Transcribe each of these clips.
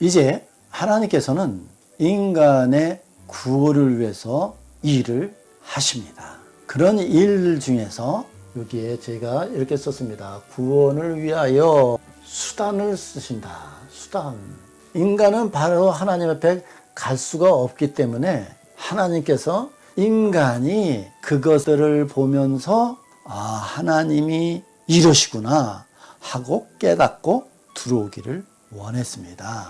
이제 하나님께서는 인간의 구원을 위해서 일을 하십니다. 그런 일 중에서 여기에 제가 이렇게 썼습니다. 구원을 위하여 수단을 쓰신다. 수단. 인간은 바로 하나님 앞에 갈 수가 없기 때문에 하나님께서 인간이 그것들을 보면서 하나님이 이러시구나 하고 깨닫고 들어오기를 원했습니다.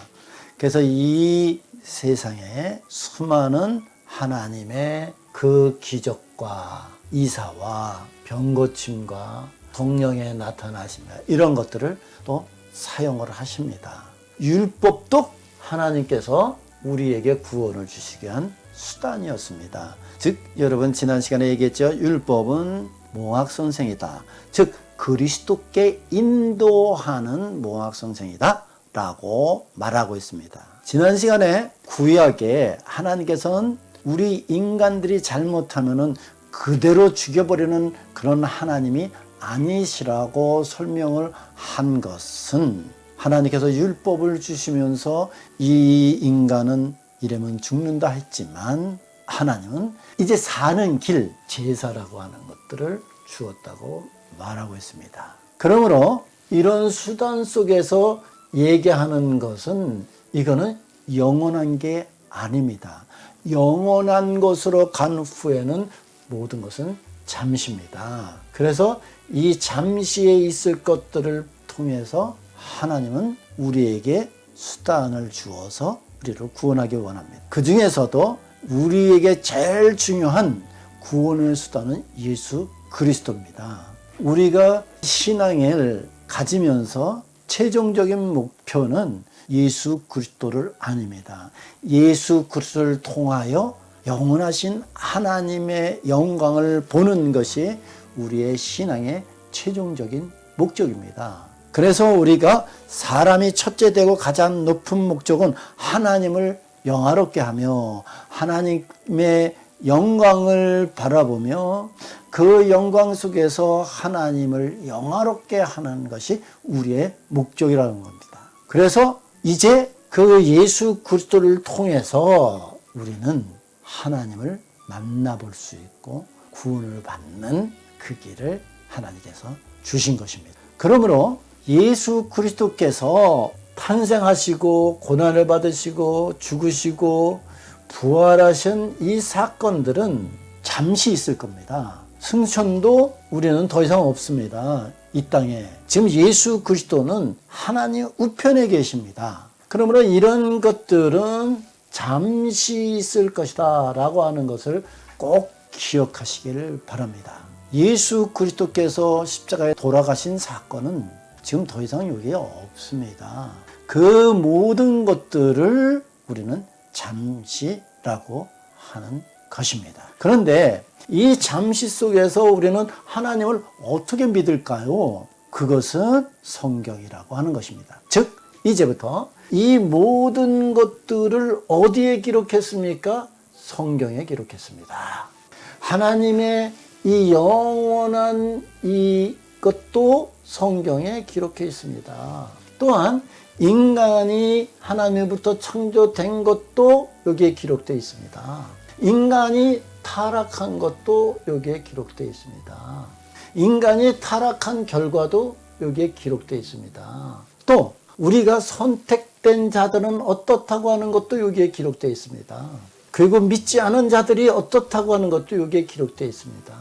그래서 이 세상에 수많은 하나님의 그 기적과 이사와 병고침과 성령의 나타나심과 이런 것들을 또 사용을 하십니다. 율법도 하나님께서 우리에게 구원을 주시기 위한 수단이었습니다. 즉 여러분 지난 시간에 얘기했죠. 율법은 몽학선생이다. 즉 그리스도께 인도하는 몽학선생이다 라고 말하고 있습니다. 지난 시간에 구약에 하나님께서는 우리 인간들이 잘못하면은 그대로 죽여버리는 그런 하나님이 아니시라고 설명을 한 것은 하나님께서 율법을 주시면서 이 인간은 이러면 죽는다 했지만 하나님은 이제 사는 길, 제사라고 하는 것들을 주었다고 말하고 있습니다. 그러므로 이런 수단 속에서 얘기하는 것은 이거는 영원한 게 아닙니다. 영원한 것으로 간 후에는 모든 것은 잠시입니다. 그래서 이 잠시에 있을 것들을 통해서 하나님은 우리에게 수단을 주어서 우리를 구원하기 원합니다. 그 중에서도 우리에게 제일 중요한 구원의 수단은 예수 그리스도입니다. 우리가 신앙을 가지면서 최종적인 목표는 예수 그리스도를 아닙니다. 예수 그리스도를 통하여 영원하신 하나님의 영광을 보는 것이 우리의 신앙의 최종적인 목적입니다. 그래서 우리가 사람이 첫째 되고 가장 높은 목적은 하나님을 영화롭게 하며 하나님의 영광을 바라보며 그 영광 속에서 하나님을 영화롭게 하는 것이 우리의 목적이라는 겁니다. 그래서 이제 그 예수 그리스도를 통해서 우리는 하나님을 만나볼 수 있고 구원을 받는 그 길을 하나님께서 주신 것입니다. 그러므로 예수 그리스도께서 탄생하시고 고난을 받으시고 죽으시고 부활하신 이 사건들은 잠시 있을 겁니다. 승천도 우리는 더 이상 없습니다. 이 땅에. 지금 예수 그리스도는 하나님 우편에 계십니다. 그러므로 이런 것들은 잠시 있을 것이다 라고 하는 것을 꼭 기억하시기를 바랍니다. 예수 그리스도께서 십자가에 돌아가신 사건은 지금 더 이상 여기에 없습니다. 그 모든 것들을 우리는 잠시라고 하는 것입니다. 그런데 이 잠시 속에서 우리는 하나님을 어떻게 믿을까요? 그것은 성경이라고 하는 것입니다. 즉 이제부터 이 모든 것들을 어디에 기록했습니까? 성경에 기록했습니다. 하나님의 이 영원한 이것도 성경에 기록해 있습니다. 또한 인간이 하나님으로부터 창조된 것도 여기에 기록되어 있습니다. 인간이 타락한 것도 여기에 기록되어 있습니다. 인간이 타락한 결과도 여기에 기록되어 있습니다. 또 우리가 선택된 자들은 어떻다고 하는 것도 여기에 기록되어 있습니다. 그리고 믿지 않은 자들이 어떻다고 하는 것도 여기에 기록되어 있습니다.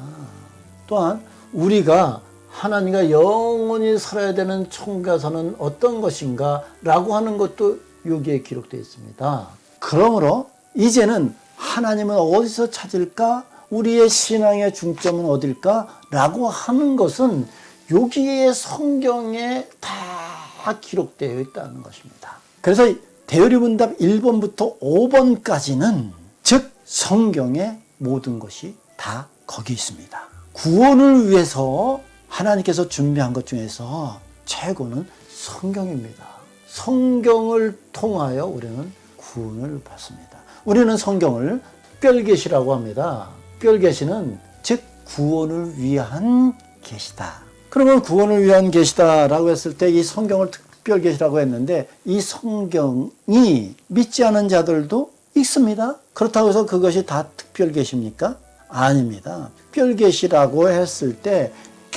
또한 우리가 하나님과 영원히 살아야 되는 천국에서는 어떤 것인가 라고 하는 것도 여기에 기록되어 있습니다. 그러므로 이제는 하나님은 어디서 찾을까? 우리의 신앙의 중점은 어딜까? 라고 하는 것은 여기에 성경에 다 기록되어 있다는 것입니다. 그래서 대열리문답 1번부터 5번까지는 즉 성경의 모든 것이 다 거기 있습니다. 구원을 위해서 하나님께서 준비한 것 중에서 최고는 성경입니다. 성경을 통하여 우리는 구원을 받습니다. 우리는 성경을 특별계시라고 합니다. 특별계시는 즉 구원을 위한 계시다. 그러면 구원을 위한 계시다라고 했을 때 이 성경을 특별 계시라고 했는데 이 성경이 믿지 않은 자들도 읽습니다. 그렇다고 해서 그것이 다 특별 계시입니까? 아닙니다. 특별 계시라고 했을 때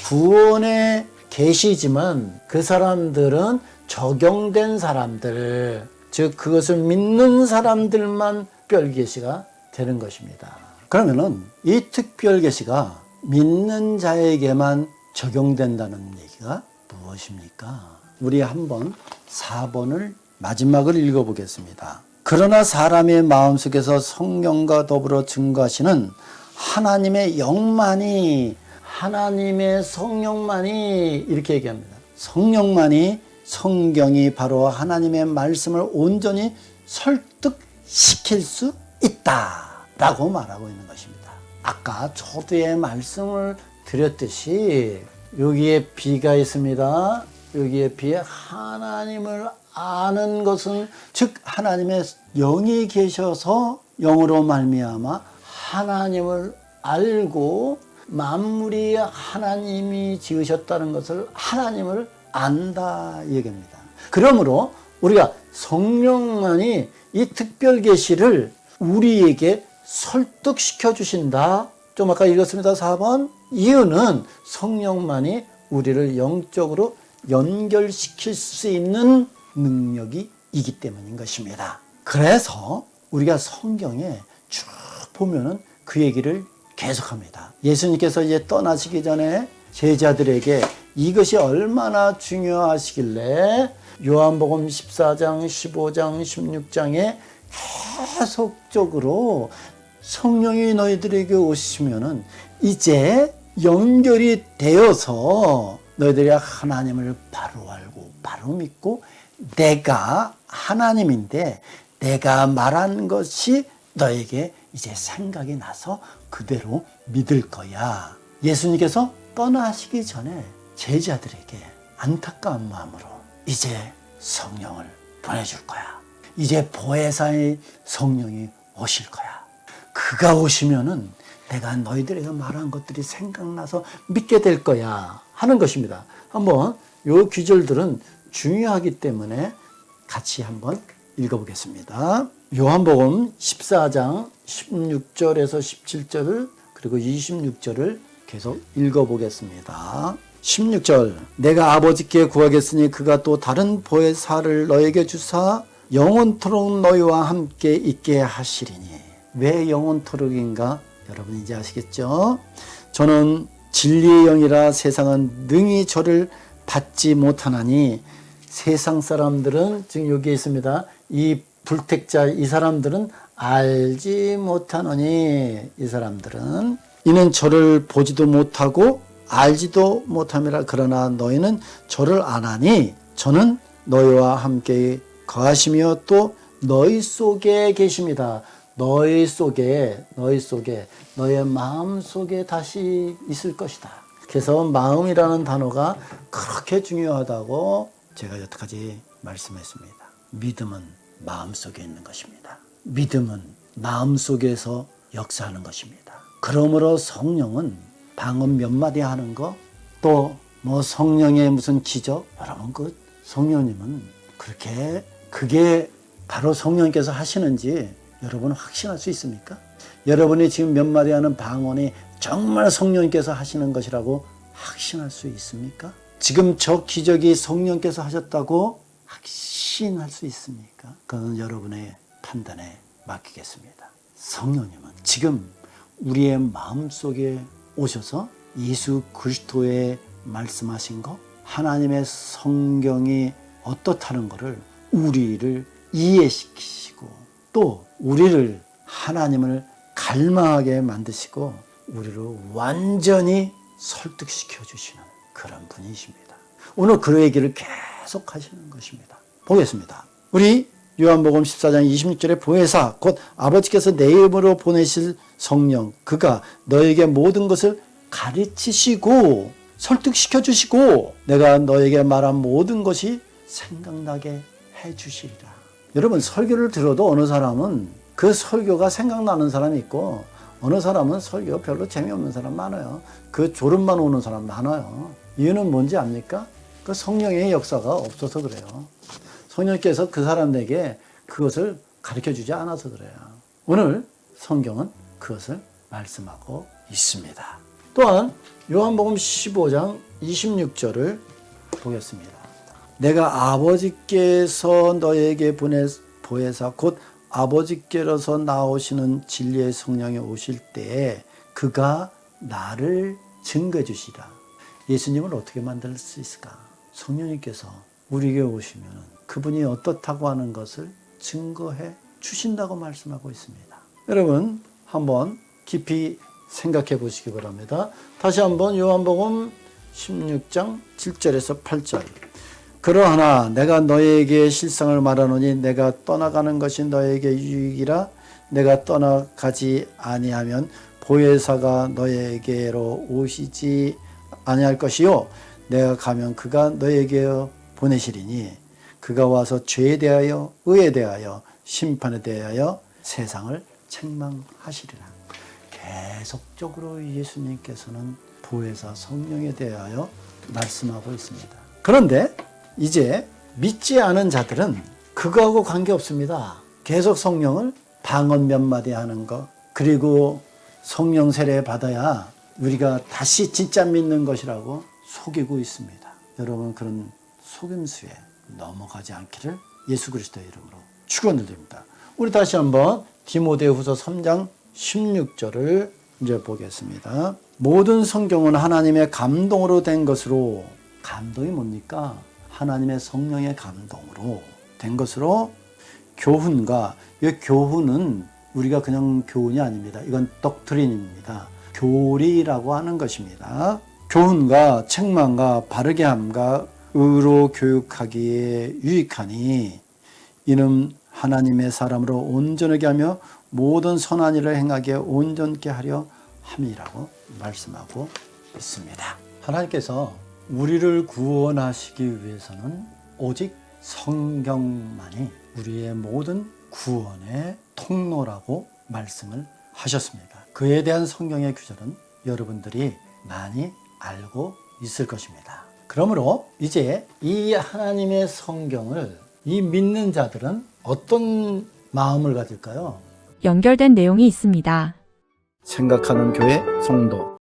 구원의 계시지만 그 사람들은 적용된 사람들, 즉 그것을 믿는 사람들만 특별 계시가 되는 것입니다. 그러면은 이 특별 계시가 믿는 자에게만 적용된다는 얘기가 무엇입니까? 우리 한번 4번을 마지막을 읽어보겠습니다. 그러나 사람의 마음속에서 성령과 더불어 증거하시는 하나님의 영만이, 하나님의 성령만이, 이렇게 얘기합니다. 성령만이, 성경이 바로 하나님의 말씀을 온전히 설득시킬 수 있다 라고 말하고 있는 것입니다. 아까 초두의 말씀을 드렸듯이 여기에 비가 있습니다. 여기에 비에 하나님을 아는 것은, 즉 하나님의 영이 계셔서 영으로 말미암아 하나님을 알고 만물이 하나님이 지으셨다는 것을, 하나님을 안다 얘기입니다. 그러므로 우리가 성령만이 이 특별 계시를 우리에게 설득시켜 주신다. 좀 아까 읽었습니다. 4번. 이유는 성령만이 우리를 영적으로 연결시킬 수 있는 능력이 있기 때문인 것입니다. 그래서 우리가 성경에 쭉 보면은 그 얘기를 계속합니다. 예수님께서 이제 떠나시기 전에 제자들에게 이것이 얼마나 중요하시길래 요한복음 14장, 15장, 16장에 계속적으로 성령이 너희들에게 오시면은 이제 연결이 되어서 너희들이 하나님을 바로 알고 바로 믿고 내가 하나님인데 내가 말한 것이 너에게 이제 생각이 나서 그대로 믿을 거야. 예수님께서 떠나시기 전에 제자들에게 안타까운 마음으로 이제 성령을 보내줄 거야. 이제 보혜사의 성령이 오실 거야. 그가 오시면은 내가 너희들에게 말한 것들이 생각나서 믿게 될 거야 하는 것입니다. 한번 요 귀절들은 중요하기 때문에 같이 한번 읽어보겠습니다. 요한복음 14장 16절에서 17절을 그리고 26절을 계속 읽어보겠습니다. 16절. 내가 아버지께 구하겠으니 그가 또 다른 보혜사를 너에게 주사 영원토록 너희와 함께 있게 하시리니. 왜 영원토록인가? 여러분 이제 아시겠죠? 저는 진리의 영이라 세상은 능히 저를 받지 못하나니. 세상 사람들은 지금 여기에 있습니다. 이 불택자 이 사람들은 알지 못하노니. 이 사람들은 이는 저를 보지도 못하고 알지도 못함이라. 그러나 너희는 저를 아나니 저는 너희와 함께 거하시며 또 너희 속에 계십니다. 너희 속에 너의 마음 속에 다시 있을 것이다. 그래서 마음이라는 단어가 그렇게 중요하다고 제가 여태까지 말씀했습니다. 믿음은 마음 속에 있는 것입니다. 믿음은 마음 속에서 역사하는 것입니다. 그러므로 성령은 방언 몇 마디 하는 거, 또 뭐 성령의 무슨 기적, 여러분 그 성령님은 그게 바로 성령께서 하시는지 여러분 확신할 수 있습니까? 여러분이 지금 몇 마디 하는 방언이 정말 성령께서 하시는 것이라고 확신할 수 있습니까? 지금 저 기적이 성령께서 하셨다고 확신할 수 있습니까? 그건 여러분의 판단에 맡기겠습니다. 성령님은 지금 우리의 마음속에 오셔서 예수 그리스도의 말씀하신 것, 하나님의 성경이 어떻다는 것을 우리를 이해시키시고 또 우리를 하나님을 갈망하게 만드시고 우리를 완전히 설득시켜 주시는 그런 분이십니다. 오늘 그 얘기를 계속 하시는 것입니다. 보겠습니다. 우리 요한복음 14장 26절에 보혜사 곧 아버지께서 내 이름으로 보내실 성령 그가 너에게 모든 것을 가르치시고 설득시켜 주시고 내가 너에게 말한 모든 것이 생각나게 해 주시리라. 여러분 설교를 들어도 어느 사람은 그 설교가 생각나는 사람이 있고 어느 사람은 설교 별로 재미없는 사람 많아요. 그 졸음만 오는 사람 많아요. 이유는 뭔지 압니까? 그 성령의 역사가 없어서 그래요. 성령께서 그 사람에게 그것을 가르쳐주지 않아서 그래요. 오늘 성경은 그것을 말씀하고 있습니다. 또한 요한복음 15장 26절을 보겠습니다. 내가 아버지께서 너에게 보혜사 곧 아버지께로서 나오시는 진리의 성령이 오실 때에 그가 나를 증거해 주시라. 예수님을 어떻게 만들 수 있을까? 성령님께서 우리에게 오시면 그분이 어떻다고 하는 것을 증거해 주신다고 말씀하고 있습니다. 여러분 한번 깊이 생각해 보시기 바랍니다. 다시 한번 요한복음 16장 7절에서 8절. 그러하나 내가 너에게 실상을 말하노니 내가 떠나가는 것이 너에게 유익이라. 내가 떠나가지 아니하면 보혜사가 너에게로 오시지 아니할 것이요 내가 가면 그가 너에게 보내시리니 그가 와서 죄에 대하여 의에 대하여 심판에 대하여 세상을 책망하시리라. 계속적으로 예수님께서는 보혜사 성령에 대하여 말씀하고 있습니다. 그런데 이제 믿지 않은 자들은 그거하고 관계없습니다. 계속 성령을 방언 몇 마디 하는 것, 그리고 성령 세례 받아야 우리가 다시 진짜 믿는 것이라고 속이고 있습니다. 여러분 그런 속임수에 넘어가지 않기를 예수 그리스도의 이름으로 축원을 드립니다. 우리 다시 한번 디모데후서 3장 16절을 이제 보겠습니다. 모든 성경은 하나님의 감동으로 된 것으로, 감동이 뭡니까? 하나님의 성령의 감동으로 된 것으로 교훈과, 이 교훈은 우리가 그냥 교훈이 아닙니다. 이건 독트린입니다. 교리라고 하는 것입니다. 교훈과 책망과 바르게 함과 의로 교육하기에 유익하니 이는 하나님의 사람으로 온전하게 하며 모든 선한 일을 행하기에 온전케 하려 함이라고 말씀하고 있습니다. 하나님께서 우리를 구원하시기 위해서는 오직 성경만이 우리의 모든 구원의 통로라고 말씀을 하셨습니다. 그에 대한 성경의 규절은 여러분들이 많이 알고 있을 것입니다. 그러므로 이제 이 하나님의 성경을 이 믿는 자들은 어떤 마음을 가질까요? 연결된 내용이 있습니다. 생각하는 교회 성도